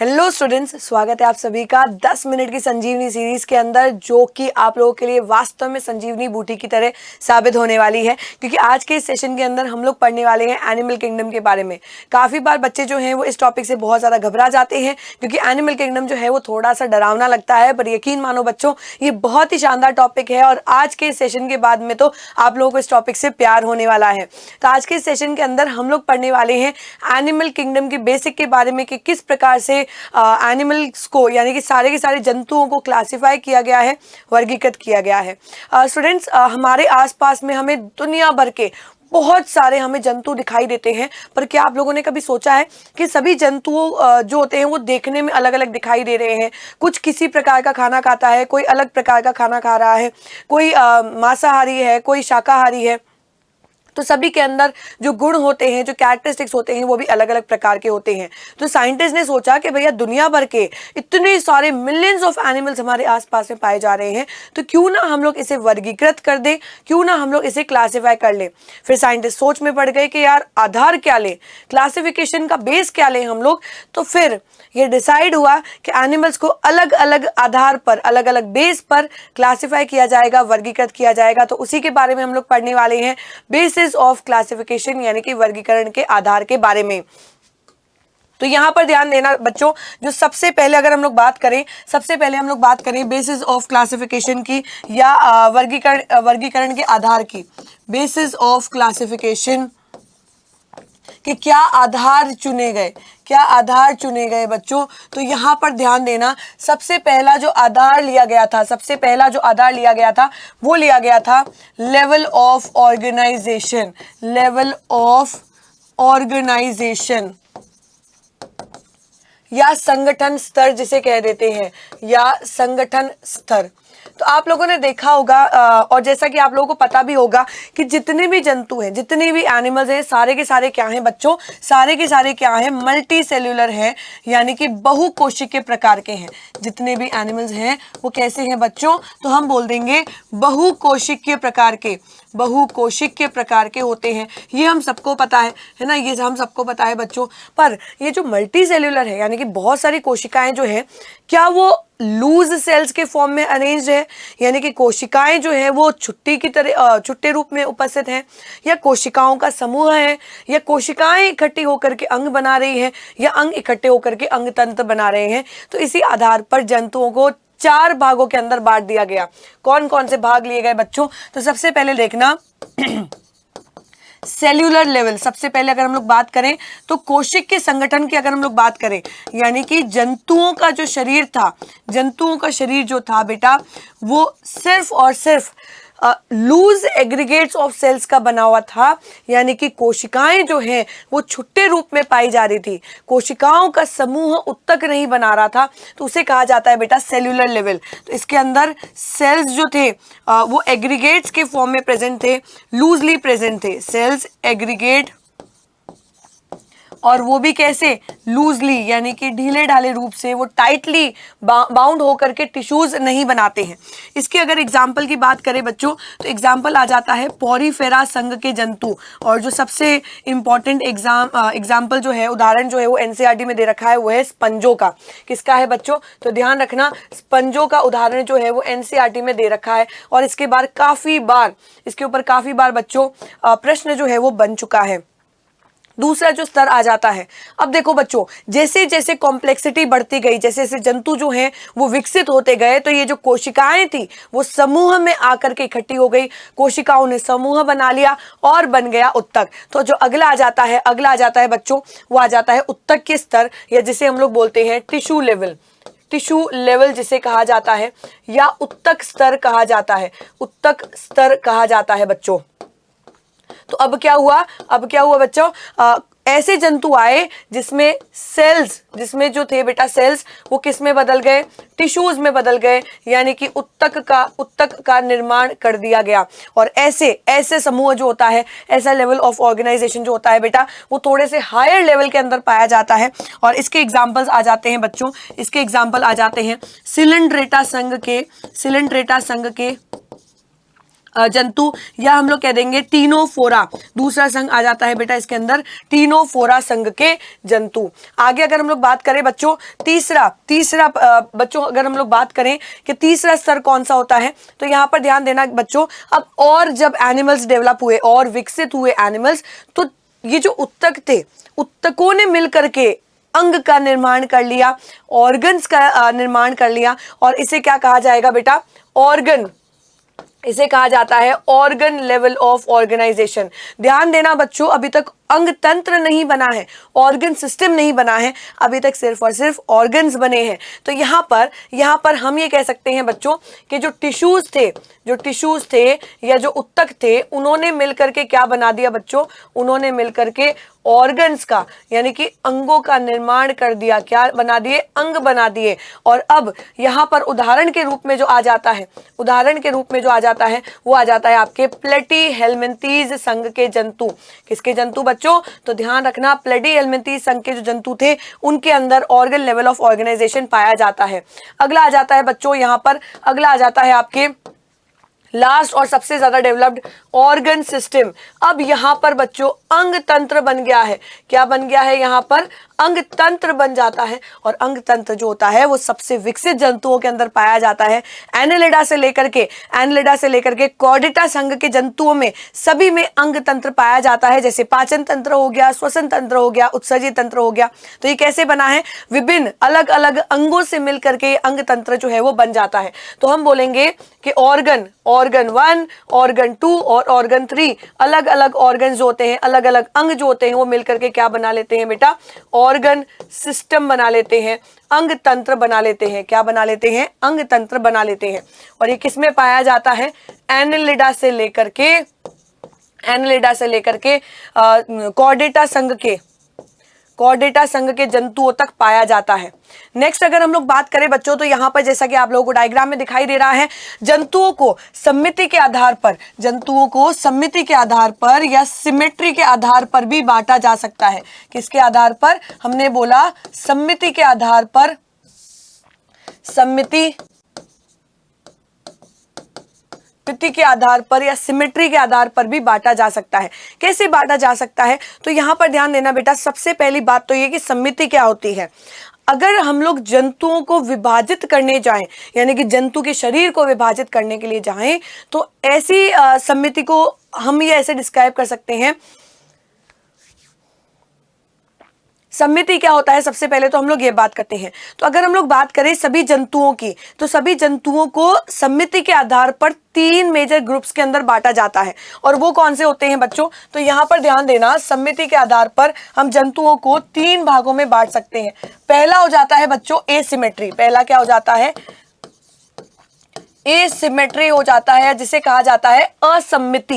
Hello students, स्वागत है आप सभी का 10 मिनट की संजीवनी सीरीज के अंदर, जो कि आप लोगों के लिए वास्तव में संजीवनी बूटी की तरह साबित होने वाली है। क्योंकि आज के इस सेशन के अंदर हम लोग पढ़ने वाले हैं एनिमल किंगडम के बारे में। काफ़ी बार बच्चे जो हैं वो इस टॉपिक से बहुत ज़्यादा घबरा जाते हैं, क्योंकि एनिमल किंगडम जो है वो थोड़ा सा डरावना लगता है। पर यकीन मानो बच्चों, ये बहुत ही शानदार टॉपिक है और आज के इस सेशन के बाद में तो आप लोगों को इस टॉपिक से प्यार होने वाला है। तो आज के इस सेशन के अंदर हम लोग पढ़ने वाले हैं एनिमल किंगडम के बेसिक के बारे में, कि किस प्रकार से एनिमल्स को, यानी कि सारे के सारे जंतुओं को क्लासिफाई किया गया है, वर्गीकृत किया गया है। स्टूडेंट्स, हमारे आसपास में हमें दुनिया भर के बहुत सारे हमें जंतु दिखाई देते हैं। पर क्या आप लोगों ने कभी सोचा है कि सभी जंतुओं जो होते हैं वो देखने में अलग अलग दिखाई दे रहे हैं? कुछ किसी प्रकार का खाना खाता है, कोई अलग प्रकार का खाना खा रहा है, कोई मांसाहारी है, कोई शाकाहारी है। तो सभी के अंदर जो गुण होते हैं, जो कैरेक्टरिस्टिक्स होते हैं, वो भी अलग अलग प्रकार के होते हैं। तो साइंटिस्ट ने सोचा कि भैया दुनिया भर के इतने सारे मिलियंस ऑफ एनिमल्स हमारे आसपास में पाए जा रहे हैं, तो क्यों ना हम लोग इसे वर्गीकृत कर दें, क्यों ना हम लोग इसे क्लासिफाई कर लें। फिर साइंटिस्ट सोच में पड़ गए कि यार आधार क्या लें, क्लासिफिकेशन का बेस क्या लें हम लोग। तो फिर ये डिसाइड हुआ कि एनिमल्स को अलग अलग आधार पर, अलग अलग बेस पर क्लासिफाई किया जाएगा, वर्गीकृत किया जाएगा। तो उसी के बारे में हम लोग पढ़ने वाले हैं, बेसिस ऑफ क्लासिफिकेशन, यानी कि वर्गीकरण के आधार के बारे में। तो यहां पर ध्यान देना बच्चों, जो सबसे पहले अगर हम लोग बात करें, सबसे पहले हम लोग बात करें बेसिस ऑफ क्लासिफिकेशन की, या वर्गीकरण के आधार की। बेसिस ऑफ क्लासिफिकेशन कि क्या आधार चुने गए, क्या आधार चुने गए बच्चों। तो यहाँ पर ध्यान देना, सबसे पहला जो आधार लिया गया था, सबसे पहला जो आधार लिया गया था वो लिया गया था level of organization. Level of organization या संगठन स्तर जिसे कह देते हैं, या संगठन स्तर। तो आप लोगों ने देखा होगा और जैसा कि आप लोगों को पता भी होगा कि जितने भी जंतु हैं, जितने भी एनिमल्स हैं, सारे के सारे क्या हैं बच्चों, सारे के सारे क्या हैं, मल्टी सेल्यूलर हैं, यानी कि बहुकोशिकीय प्रकार के हैं। जितने भी एनिमल्स हैं वो कैसे हैं बच्चों, तो हम बोल देंगे बहुकोशिकीय प्रकार के, बहुकोशिकीय प्रकार के होते हैं। ये हम सबको पता है ना, ये हम सबको पता है बच्चों। पर ये जो मल्टी सेल्यूलर है, यानी कि बहुत सारी कोशिकाएं जो है, क्या वो लूज सेल्स के फॉर्म में अरेंज्ड है, यानी कि कोशिकाएं जो है वो छुट्टी की तरह, छुट्टे रूप में उपस्थित हैं, या कोशिकाओं का समूह है, या कोशिकाएं इकट्ठी होकर के अंग बना रही है, या अंग इकट्ठे होकर के अंग तंत्र बना रहे हैं। तो इसी आधार पर जंतुओं को 4 भागों के अंदर बांट दिया गया। कौन कौन से भाग लिए गए बच्चों, तो सबसे पहले देखना सेल्यूलर लेवल। सबसे पहले अगर हम लोग बात करें तो कोशिक के संगठन की अगर हम लोग बात करें, यानी कि जंतुओं का जो शरीर था, जंतुओं का शरीर जो था बेटा, वो सिर्फ और सिर्फ लूज एग्रीगेट्स ऑफ सेल्स का बना हुआ था, यानी कि कोशिकाएं जो हैं वो छुट्टे रूप में पाई जा रही थी, कोशिकाओं का समूह उत्तक नहीं बना रहा था। तो उसे कहा जाता है बेटा सेल्यूलर लेवल। तो इसके अंदर सेल्स जो थे वो एग्रीगेट्स के फॉर्म में प्रेजेंट थे, लूजली प्रेजेंट थे। सेल्स एग्रीगेट, और वो भी कैसे, लूजली, यानी कि ढीले ढाले रूप से, वो टाइटली बाउंड होकर के टिश्यूज नहीं बनाते हैं। इसके अगर एग्जाम्पल की बात करें बच्चों, तो एग्जाम्पल आ जाता है पॉरीफेरा संघ के जंतु। और जो सबसे इंपॉर्टेंट एग्जाम्पल जो है, उदाहरण जो है वो एनसीईआरटी में दे रखा है, वो है स्पंजों का। किसका है बच्चों, तो ध्यान रखना, स्पंजों का उदाहरण जो है वो एनसीईआरटी में दे रखा है। और इसके ऊपर काफी बार बच्चों प्रश्न जो है वो बन चुका है। दूसरा जो स्तर आ जाता है, अब देखो बच्चों, जैसे जैसे कॉम्प्लेक्सिटी बढ़ती गई, जैसे जैसे जंतु जो हैं वो विकसित होते गए, तो ये जो कोशिकाएं थी वो समूह में आकर के इकट्ठी हो गई, कोशिकाओं ने समूह बना लिया और बन गया उत्तक। तो जो अगला आ जाता है बच्चों, वो आ जाता है उत्तक के स्तर, या जिसे हम लोग बोलते हैं टिश्यू लेवल। टिश्यू लेवल जिसे कहा जाता है, या उत्तक स्तर कहा जाता है, उत्तक स्तर कहा जाता है बच्चों। तो अब क्या हुआ बच्चों, ऐसे जंतु आए जिसमें सेल्स, जिसमें जो थे बेटा सेल्स, वो किस में बदल गए, टिश्यूज में बदल गए, यानी कि उत्तक का निर्माण कर दिया गया। और ऐसे समूह जो होता है, ऐसा लेवल ऑफ ऑर्गेनाइजेशन जो होता है बेटा, वो थोड़े से हायर लेवल के अंदर पाया जाता है। और इसके एग्जाम्पल्स आ जाते हैं बच्चों, इसके एग्जाम्पल आ जाते हैं सिलेंड्रेटा संघ के जंतु, या हम लोग कह देंगे टीनोफोरा। दूसरा संघ आ जाता है बेटा इसके अंदर टीनोफोरा संघ के जंतु। आगे अगर हम लोग बात करें बच्चों तीसरा बच्चों अगर हम लोग बात करें कि तीसरा स्तर कौन सा होता है, तो यहाँ पर ध्यान देना बच्चों, अब और जब एनिमल्स डेवलप हुए और विकसित हुए एनिमल्स, तो ये जो उत्तक थे, उत्तकों ने मिलकर के अंग का निर्माण कर लिया, ऑर्गन्स का निर्माण कर लिया, और इसे क्या कहा जाएगा बेटा, ऑर्गन, इसे कहा जाता है ऑर्गन लेवल ऑफ ऑर्गेनाइजेशन। ध्यान देना बच्चों, अभी तक अंग तंत्र नहीं बना है, ऑर्गन सिस्टम नहीं बना है, अभी तक सिर्फ और सिर्फ ऑर्गन्स बने हैं। तो यहाँ पर हम ये कह सकते हैं बच्चों कि जो टिश्यूज थे या जो उत्तक थे, उन्होंने मिलकर के क्या बना दिया बच्चों, उन्होंने मिलकर के ऑर्गन्स का यानी कि अंगों का निर्माण कर दिया। क्या बना दिए, अंग बना दिए। और अब यहाँ पर उदाहरण के रूप में जो आ जाता है, वो आ जाता है आपके प्लेटीहेल्मिन्थीज संघ के जंतु। किसके जंतु बच्चों, तो ध्यान रखना, प्लेटीहेल्मिन्थीज संघ के जो जंतु थे उनके अंदर ऑर्गन लेवल ऑफ ऑर्गेनाइजेशन पाया जाता है। अगला आ जाता है बच्चों, यहाँ पर अगला आ जाता है आपके लास्ट और सबसे ज्यादा डेवलप्ड ऑर्गन सिस्टम। अब यहाँ पर बच्चों अंग तंत्र बन गया है। क्या बन गया है, यहाँ पर अंग तंत्र बन जाता है। और अंग तंत्र जो होता है वो सबसे विकसित जंतुओं के अंदर पाया जाता है। एनेलिडा से लेकर के कॉर्डेटा संघ के जंतुओं में सभी में अंग तंत्र पाया जाता है, जैसे पाचन तंत्र हो गया, श्वसन तंत्र हो गया, उत्सर्जी तंत्र हो गया। तो ये कैसे बना है, विभिन्न अलग अलग अंगों से मिलकर के अंग तंत्र जो है वो बन जाता है। तो हम बोलेंगे कि ऑर्गन 1, ऑर्गन 2 और ऑर्गन 3, अलग अलग ऑर्गन जो होते हैं, अलग अलग अंग जो होते हैं, वो मिलकर के क्या बना लेते हैं बेटा, ऑर्गन सिस्टम बना लेते हैं, अंग तंत्र बना लेते हैं। क्या बना लेते हैं, अंग तंत्र बना लेते हैं। और ये किसमें पाया जाता है, एनेलिडा से लेकर के कॉर्डेटा संघ के जंतुओं तक पाया जाता है। नेक्स्ट अगर हम लोग बात करें बच्चों, तो यहाँ पर जैसा कि आप लोगों को डायग्राम में दिखाई दे रहा है, जंतुओं को समिति के आधार पर या सिमेट्री के आधार पर भी बांटा जा सकता है। किसके आधार पर, हमने बोला समिति के आधार पर, के आधार पर या सिमेट्री के आधार पर भी बांटा जा सकता है। कैसे बांटा जा सकता है, तो यहां पर ध्यान देना बेटा, सबसे पहली बात तो ये कि समिति क्या होती है। अगर हम लोग जंतुओं को विभाजित करने जाएं, यानी कि जंतु के शरीर को विभाजित करने के लिए जाएं, तो ऐसी समिति को हम ये ऐसे डिस्क्राइब कर सकते हैं। समिति क्या होता है, सबसे पहले तो हम लोग ये बात करते हैं। तो अगर हम लोग बात करें सभी जंतुओं की, तो सभी जंतुओं को समिति के आधार पर 3 मेजर ग्रुप्स के अंदर बांटा जाता है। और वो कौन से होते हैं बच्चों, तो यहाँ पर ध्यान देना, समिति के आधार पर हम जंतुओं को 3 भागों में बांट सकते हैं। पहला हो जाता है बच्चों एसिमेट्री। पहला क्या हो जाता है, एसिमेट्री हो जाता है, जिसे कहा जाता है असम्मिति।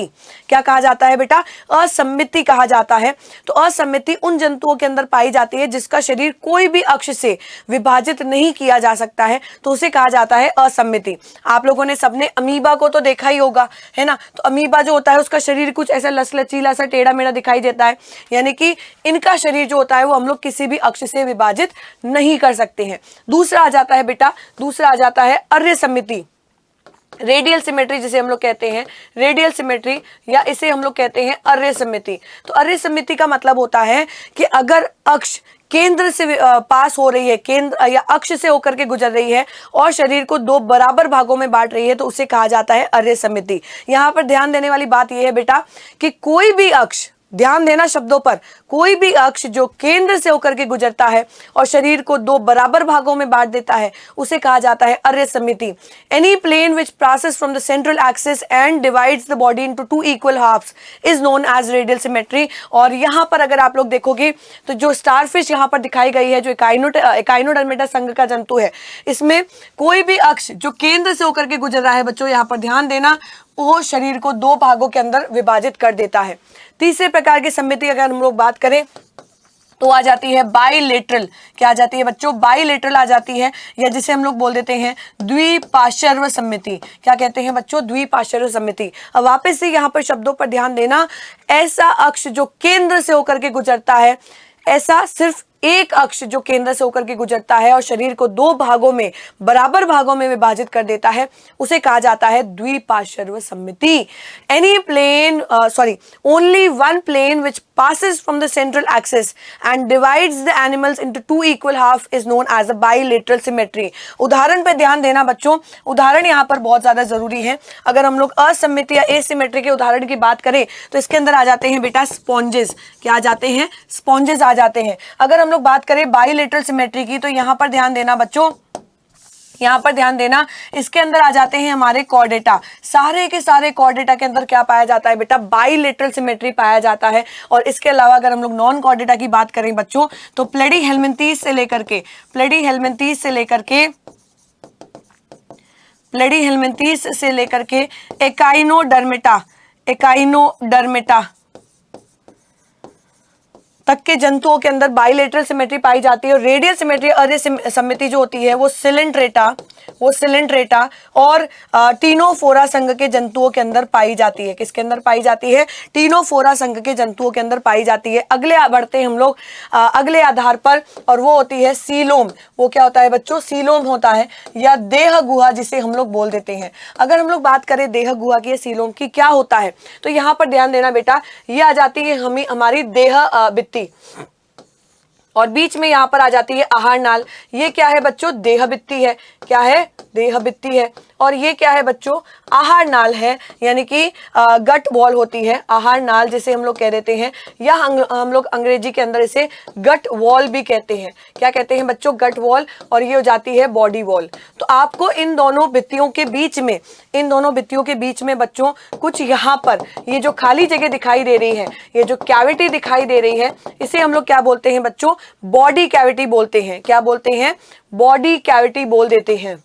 क्या कहा जाता है बेटा, असम्मिति कहा जाता है। तो असम्मिति उन जंतुओं के अंदर पाई जाती है जिसका शरीर कोई भी अक्ष से विभाजित नहीं किया जा सकता है, तो उसे कहा जाता है असम्मिति। आप लोगों ने सबने अमीबा को तो देखा ही होगा, है ना। तो अमीबा जो होता है उसका शरीर कुछ ऐसा लचीला सा टेढ़ा मेढ़ा दिखाई देता है, यानी कि इनका शरीर जो होता है वो हम लोग किसी भी अक्ष से विभाजित नहीं कर सकते हैं। दूसरा आ जाता है बेटा, दूसरा आ जाता है अर्य समिति, रेडियल सिमेट्री जिसे हम लोग कहते हैं, रेडियल सिमेट्री, या इसे हम लोग कहते हैं अर्य समिति। तो अर्य समिति का मतलब होता है कि अगर अक्ष केंद्र से पास हो रही है, केंद्र या अक्ष से होकर के गुजर रही है और शरीर को 2 बराबर भागों में बांट रही है, तो उसे कहा जाता है अर्य समिति। यहाँ पर ध्यान देने वाली बात यह है बेटा कि कोई भी अक्ष, ध्यान देना शब्दों पर, कोई भी अक्ष जो केंद्र से होकर के गुजरता है और शरीर को 2 बराबर भागों में बांट देता है, उसे कहा जाता है अर्य समिति। Any plane which passes from the central axis and divides the body into 2 equal halves is known as radial symmetry। और यहाँ पर अगर आप लोग देखोगे तो जो स्टारफिश यहाँ पर दिखाई गई है, जो एकाइनोडर्मेटा संघ का जंतु है, इसमें कोई भी अक्ष जो केंद्र से होकर के गुजर रहा है बच्चों, यहाँ पर ध्यान देना, वो शरीर को 2 भागों के अंदर विभाजित कर देता है। तीसरे प्रकार की समिति अगर हम लोग बात करें तो आ जाती है बाइलेटरल। क्या आ जाती है बच्चों, बाइलेटरल आ जाती है, या जिसे हम लोग बोल देते हैं द्विपार्श्व समिति। क्या कहते हैं बच्चों, द्विपार्श्व समिति। अब वापस से यहाँ पर शब्दों पर ध्यान देना, ऐसा अक्ष जो केंद्र से होकर के गुजरता है, ऐसा सिर्फ एक अक्ष जो केंद्र से होकर के गुजरता है और शरीर को दो भागों में, बराबर भागों में विभाजित कर देता है, उसे कहा जाता है द्विपार्श्व सममिति। Any plane only one plane which passes from the central axis and divides the animals into two equal half is known as a bilateral symmetry। उदाहरण पे ध्यान देना बच्चों, उदाहरण यहाँ पर बहुत ज्यादा जरूरी है। अगर हम लोग असममिति या एसिमेट्री के उदाहरण की बात करें तो इसके अंदर आ जाते हैं बेटा स्पॉन्जेस। क्या आ जाते हैं? स्पॉन्जेस आ जाते हैं। अगर हम लोग बात करें बाइलेटरल सिमेट्री की तो यहाँ पर ध्यान देना बच्चों, यहाँ पर ध्यान देना, इसके अंदर आ जाते हैं हमारे कॉर्डेटा। सारे के सारे कॉर्डेटा के अंदर क्या पाया जाता है बेटा? बाइलेटरल सिमेट्री पाया जाता है। और इसके अलावा अगर हम लोग नॉन कॉर्डेटा की बात करें बच्चों तो प्लेडी हेलमिंथीस से लेकर के एकाइनोडर्मेटा तक के जंतुओं के अंदर बाइलेटरल सिमेट्री पाई जाती है। और रेडियल सिमेट्री असममिति जो होती है वो सिलेंट्रेटा और टीनोफोरा संघ के जंतुओं के अंदर पाई जाती है। किसके अंदर पाई जाती है? टीनोफोरा संघ के जंतुओं के अंदर पाई जाती है। अगले बढ़ते हैं हम लोग अगले आधार पर, और वो होती है सीलोम। वो क्या होता है बच्चों? सीलोम होता है, या देह गुहा जिसे हम लोग बोल देते हैं। अगर हम लोग बात करें देह गुहा की या सीलोम की, क्या होता है तो यहाँ पर ध्यान देना बेटा, ये आ जाती है हमारी देह भित्ति, और बीच में यहाँ पर आ जाती है आहार नाल। ये क्या है बच्चों? देह भित्ति है। क्या है? देह भित्ति है। और ये क्या है बच्चों? आहार नाल है, यानी कि गट वॉल होती है। आहार नाल जिसे हम लोग कह देते हैं, या हम लोग अंग्रेजी के अंदर इसे गट वॉल भी कहते हैं। क्या कहते हैं बच्चों? Gut wall. और ये हो जाती है बॉडी वॉल। तो आपको इन दोनों भित्तियों के बीच में बच्चों कुछ यहाँ पर ये जो खाली जगह दिखाई दे रही है, ये जो कैविटी दिखाई दे रही है, इसे हम लोग क्या बोलते हैं बच्चों? बॉडी कैविटी बोलते हैं। क्या बोलते हैं? बॉडी कैविटी बोल देते हैं,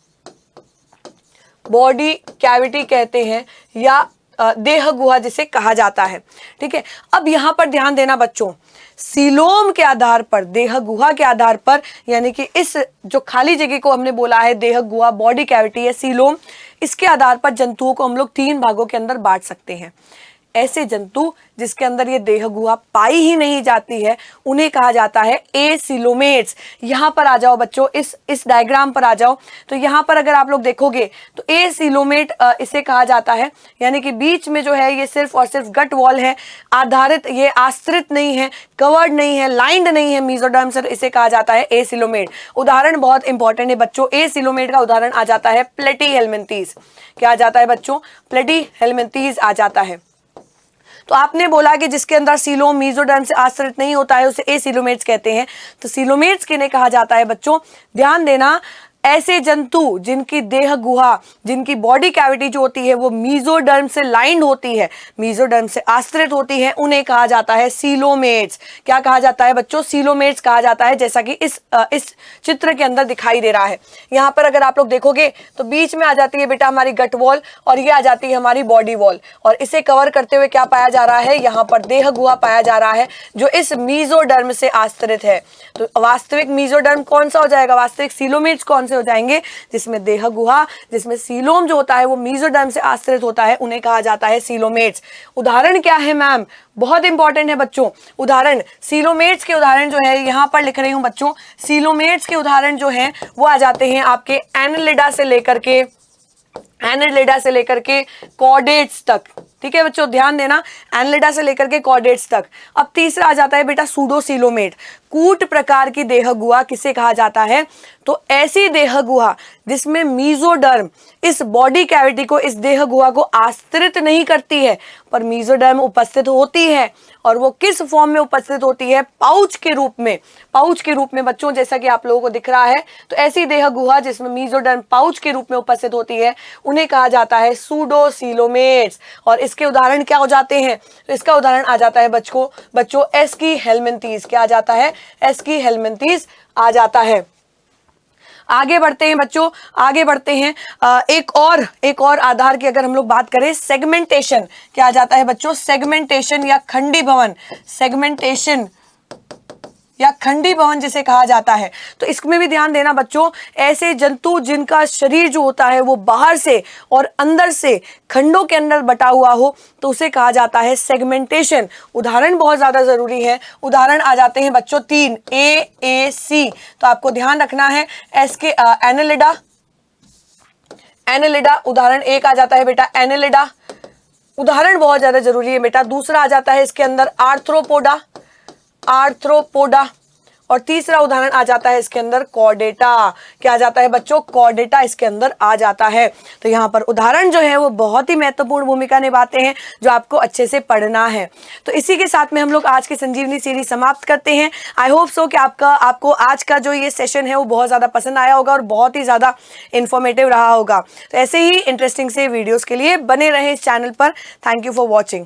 बॉडी कैविटी कहते हैं, या देह गुहा जिसे कहा जाता है। ठीक है, अब यहां पर ध्यान देना बच्चों, सीलोम के आधार पर, देह गुहा के आधार पर, यानी कि इस जो खाली जगह को हमने बोला है देह गुहा, बॉडी कैविटी या सीलोम, इसके आधार पर जंतुओं को हम लोग 3 भागों के अंदर बांट सकते हैं। ऐसे जंतु जिसके अंदर ये देह गुहा पाई ही नहीं जाती है उन्हें कहा जाता है एसिलोमेट्स। यहाँ पर आ जाओ बच्चों, इस डायग्राम पर आ जाओ, तो यहाँ पर अगर आप लोग देखोगे तो एसिलोमेट इसे कहा जाता है, यानी कि बीच में जो है ये सिर्फ और सिर्फ गट वॉल है, आधारित, ये आश्रित नहीं है, कवर्ड नहीं है, लाइंड नहीं है मेसोडर्म से, इसे कहा जाता है एसिलोमेट। उदाहरण बहुत इंपॉर्टेंट है बच्चों, एसिलोमेट का उदाहरण आ जाता है प्लेटीहेल्मिन्थीज। क्या आ जाता है बच्चों? प्लेटीहेल्मिन्थीज आ जाता है। तो आपने बोला कि जिसके अंदर सीलोम मेसोडर्म से आश्रित नहीं होता है उसे एसिलोमेट्स कहते हैं। तो सीलोमेट्स किन्हें कहा जाता है बच्चों? ध्यान देना, ऐसे जंतु जिनकी देह गुहा, जिनकी बॉडी कैविटी जो होती है वो मेसोडर्म से लाइंड होती है, मेसोडर्म से आश्रित होती है, उन्हें कहा जाता है सीलोमेट्स। क्या कहा जाता है बच्चों? सीलोमेट्स कहा जाता है, जैसा कि इस चित्र के अंदर दिखाई दे रहा है। यहाँ पर अगर आप लोग देखोगे तो बीच में आ जाती है बेटा हमारी गट वॉल, और ये आ जाती है हमारी बॉडी वॉल, और इसे कवर करते हुए क्या पाया जा रहा है? यहाँ पर देह गुहा पाया जा रहा है जो इस मेसोडर्म से आश्रित है। तो वास्तविक मेसोडर्म कौन सा हो जाएगा? वास्तविक सीलोमेट्स कौन से हो जाएंगे? जिसमें देह गुहा, जिसमें सीलोम जो होता है वो मेसोडर्म से आश्रित होता है, उन्हें कहा जाता है सीलोमेट्स। उदाहरण क्या है मैम? बहुत इंपॉर्टेंट है बच्चों उदाहरण। सीलोमेट्स के उदाहरण जो है यहाँ पर लिख रही हूं बच्चों, सीलोमेट्स के उदाहरण जो है वो आ जाते हैं आपके एनालिडा से लेकर के कॉर्डेट्स तक। ठीक है बच्चों, ध्यान देना, एनालिडा से लेकर के कॉर्डेट्स तक। अब तीसरा आ जाता है बेटा सूडोसीलोमेट। कूट प्रकार की देह गुहा किसे कहा जाता है? तो ऐसी देह गुहा जिसमें मेसोडर्म इस बॉडी कैविटी को, इस देह गुहा को आश्रित नहीं करती है, पर मेसोडर्म उपस्थित होती है। और वो किस फॉर्म में उपस्थित होती है? पाउच के रूप में। पाउच के रूप में बच्चों, जैसा कि आप लोगों को दिख रहा है। तो ऐसी देह गुहा जिसमें मेसोडर्म पाउच के रूप में उपस्थित होती है उन्हें कहा जाता है सूडोसीलोमेट्स। और इसके उदाहरण क्या हो जाते हैं? तो इसका उदाहरण आ जाता है बच्चों एस्कीहेल्मिन्थीज। क्या आ जाता है? एस्कीहेल्मिन्थीज आ जाता है। आगे बढ़ते हैं बच्चों, आगे बढ़ते हैं। एक और आधार की अगर हम लोग बात करें, सेगमेंटेशन। क्या आ जाता है बच्चों? सेगमेंटेशन या खंडी भवन। सेगमेंटेशन या खंडी भवन जिसे कहा जाता है। तो इसमें भी ध्यान देना बच्चों, ऐसे जंतु जिनका शरीर जो होता है वो बाहर से और अंदर से खंडों के अंदर बटा हुआ हो तो उसे कहा जाता है सेगमेंटेशन। उदाहरण बहुत ज्यादा जरूरी है। उदाहरण आ जाते हैं बच्चों 3 AAC। तो आपको ध्यान रखना है एसके एनेलिडा, एनेलिडा उदाहरण एक आ जाता है बेटा एनेलिडा, उदाहरण बहुत ज्यादा जरूरी है बेटा। दूसरा आ जाता है इसके अंदर आर्थ्रोपोडा, आर्थ्रोपोडा, और तीसरा उदाहरण आ जाता है इसके अंदर कॉर्डेटा। क्या आ जाता है बच्चों? कॉर्डेटा इसके अंदर आ जाता है। तो यहाँ पर उदाहरण जो है वो बहुत ही महत्वपूर्ण भूमिका निभाते हैं जो आपको अच्छे से पढ़ना है। तो इसी के साथ में हम लोग आज की संजीवनी सीरीज समाप्त करते हैं। आई होप सो कि आपको आज का जो ये सेशन है वो बहुत ज़्यादा पसंद आया होगा और बहुत ही ज़्यादा इन्फॉर्मेटिव रहा होगा। तो ऐसे ही इंटरेस्टिंग से वीडियोज़ के लिए बने रहें इस चैनल पर। Thank you for watching.